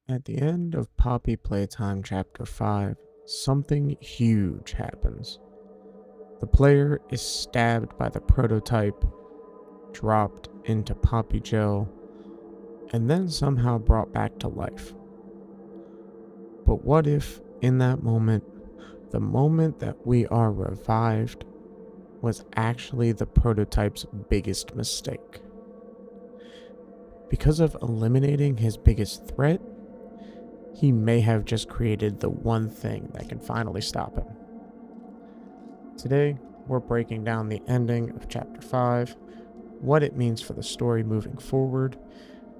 At the end of Poppy Playtime Chapter 5, something huge happens. The player is stabbed by the prototype, dropped into Poppy Gel, and then somehow brought back to life. But what if, in that moment, the moment that we are revived was actually the prototype's biggest mistake? Because of eliminating his biggest threat, he may have just created the one thing that can finally stop him. Today, we're breaking down the ending of Chapter 5, what it means for the story moving forward,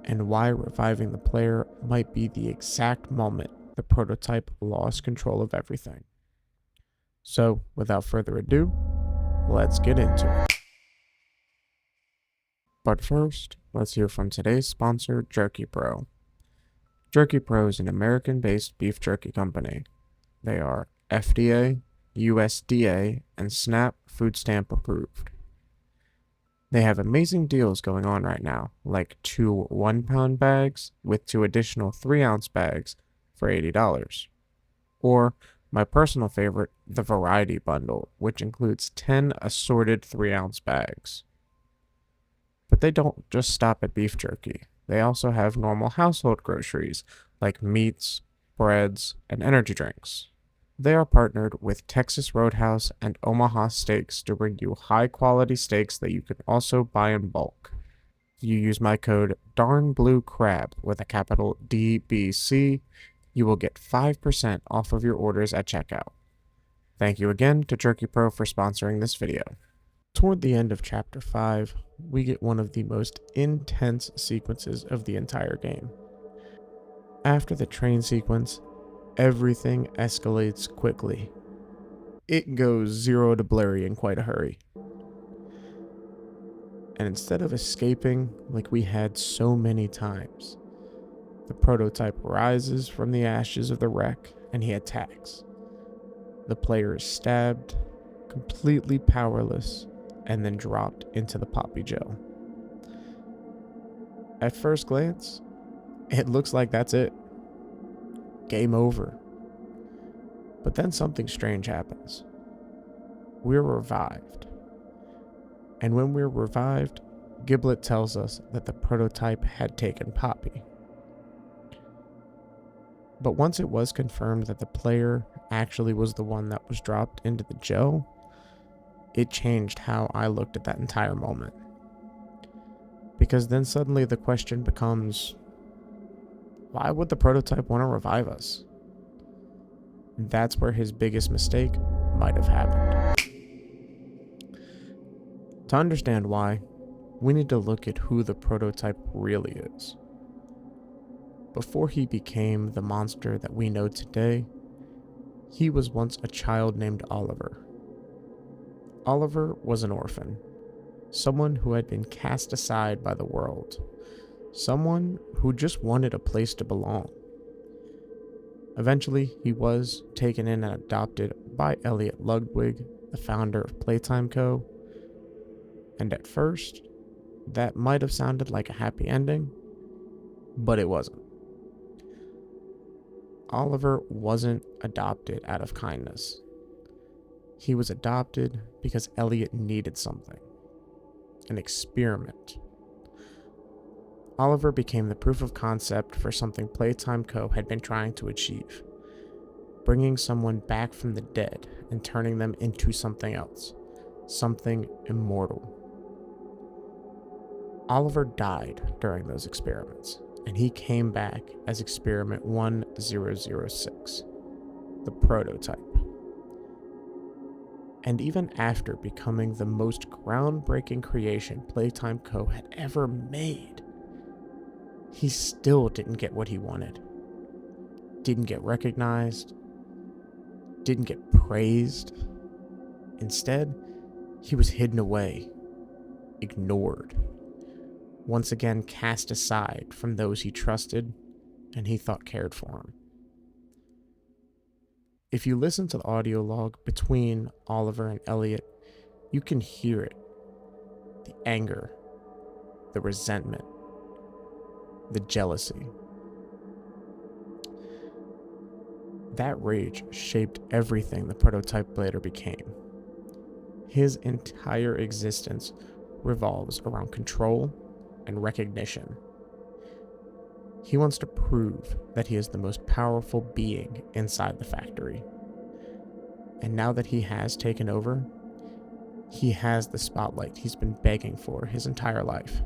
and why reviving the player might be the exact moment the prototype lost control of everything. So, without further ado, let's get into it. But first, let's hear from today's sponsor, Jerky Pro. Jerky Pro is an American-based beef jerky company. They are FDA, USDA, and SNAP food stamp approved. They have amazing deals going on right now, like 2 1-pound bags with 2 additional 3-ounce bags for $80. Or my personal favorite, the Variety Bundle, which includes 10 assorted 3-ounce bags. But they don't just stop at beef jerky. They also have normal household groceries like meats, breads, and energy drinks. They are partnered with Texas Roadhouse and Omaha Steaks to bring you high-quality steaks that you can also buy in bulk. You use my code DARNBLUECRAB with a capital DBC, you will get 5% off of your orders at checkout. Thank you again to Jerky Pro for sponsoring this video. Toward the end of Chapter 5, we get one of the most intense sequences of the entire game. After the train sequence, everything escalates quickly. It goes 0 to Blurry in quite a hurry. And instead of escaping like we had so many times, the prototype rises from the ashes of the wreck and he attacks. The player is stabbed, completely powerless, and then dropped into the Poppy Gel. At first glance, it looks like that's it. Game over. But then something strange happens. We're revived. And when we're revived, Giblet tells us that the prototype had taken Poppy. But once it was confirmed that the player actually was the one that was dropped into the gel, it changed how I looked at that entire moment. Because then suddenly the question becomes, why would the prototype want to revive us? And that's where his biggest mistake might have happened. To understand why, we need to look at who the prototype really is. Before he became the monster that we know today, he was once a child named Oliver. Oliver was an orphan, someone who had been cast aside by the world, someone who just wanted a place to belong. Eventually, he was taken in and adopted by Elliot Ludwig, the founder of Playtime Co. And at first, that might have sounded like a happy ending, but it wasn't. Oliver wasn't adopted out of kindness. He was adopted because Elliot needed something. An experiment. Oliver became the proof of concept for something Playtime Co. had been trying to achieve. Bringing someone back from the dead and turning them into something else. Something immortal. Oliver died during those experiments, and he came back as Experiment 1006, the prototype. And even after becoming the most groundbreaking creation Playtime Co. had ever made, he still didn't get what he wanted. Didn't get recognized. Didn't get praised. Instead, he was hidden away, ignored, once again cast aside from those he trusted and he thought cared for him. If you listen to the audio log between Oliver and Elliot, you can hear it. The anger, the resentment, the jealousy. that rage shaped everything the prototype later became. His entire existence revolves around control and recognition. He wants to prove that he is the most powerful being inside the factory. And now that he has taken over, he has the spotlight he's been begging for his entire life.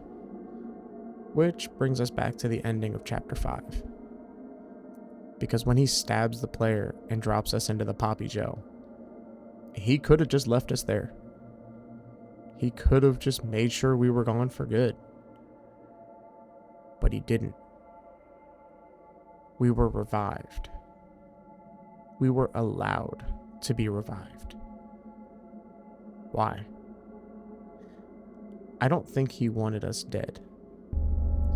Which brings us back to the ending of Chapter 5. Because when he stabs the player and drops us into the Poppy Gel, he could have just left us there. He could have just made sure we were gone for good. But he didn't. We were revived. We were allowed to be revived. Why? I don't think he wanted us dead.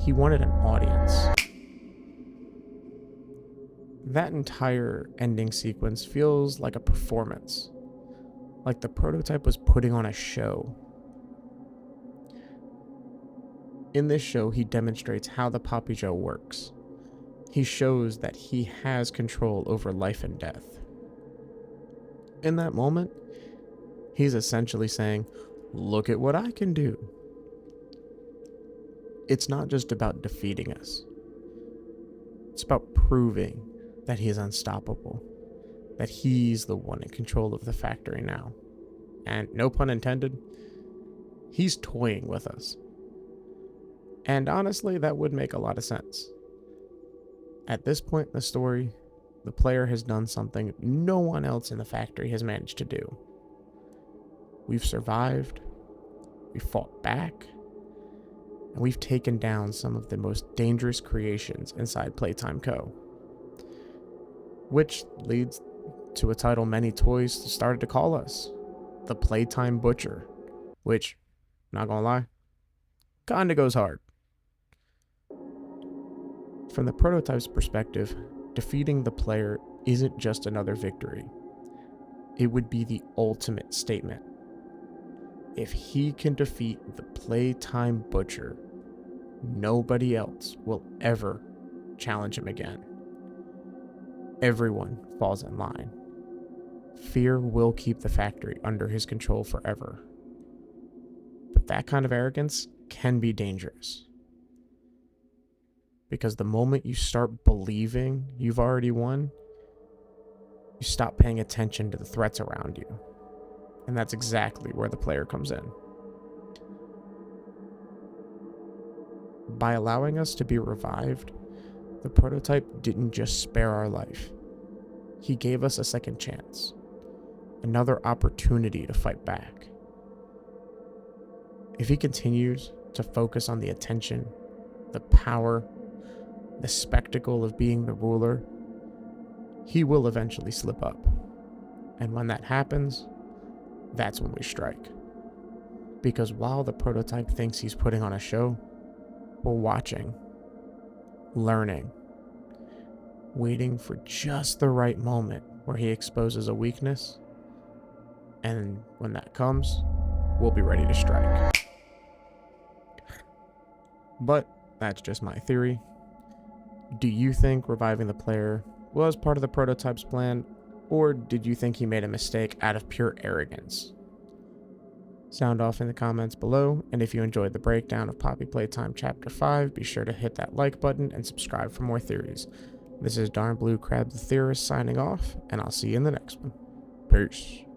He wanted an audience. That entire ending sequence feels like a performance. Like the prototype was putting on a show. In this show, he demonstrates how the Poppy Gel works. He shows that he has control over life and death. In that moment, he's essentially saying, "Look at what I can do." It's not just about defeating us. It's about proving that he is unstoppable, that he's the one in control of the factory now. And no pun intended, he's toying with us. And honestly, that would make a lot of sense. At this point in the story, the player has done something no one else in the factory has managed to do. We've survived, we fought back, and we've taken down some of the most dangerous creations inside Playtime Co. Which leads to a title many toys started to call us, the Playtime Butcher, which, not gonna lie, kinda goes hard. From the prototype's perspective, defeating the player isn't just another victory. It would be the ultimate statement. If he can defeat the Playtime Butcher, nobody else will ever challenge him again. Everyone falls in line. Fear will keep the factory under his control forever. But that kind of arrogance can be dangerous. Because the moment you start believing you've already won, you stop paying attention to the threats around you. And that's exactly where the player comes in. By allowing us to be revived, the prototype didn't just spare our life. He gave us a second chance, another opportunity to fight back. If he continues to focus on the attention, the power, the spectacle of being the ruler, he will eventually slip up. And when that happens, that's when we strike. Because while the prototype thinks he's putting on a show, we're watching, learning, waiting for just the right moment where he exposes a weakness. And when that comes, we'll be ready to strike. But that's just my theory. Do you think reviving the player was part of the prototype's plan, or did you think he made a mistake out of pure arrogance? Sound off in the comments below, and if you enjoyed the breakdown of Poppy Playtime Chapter 5, be sure to hit that like button and subscribe for more theories. This is Darn Blue Crab the Theorist signing off, and I'll see you in the next one. Peace.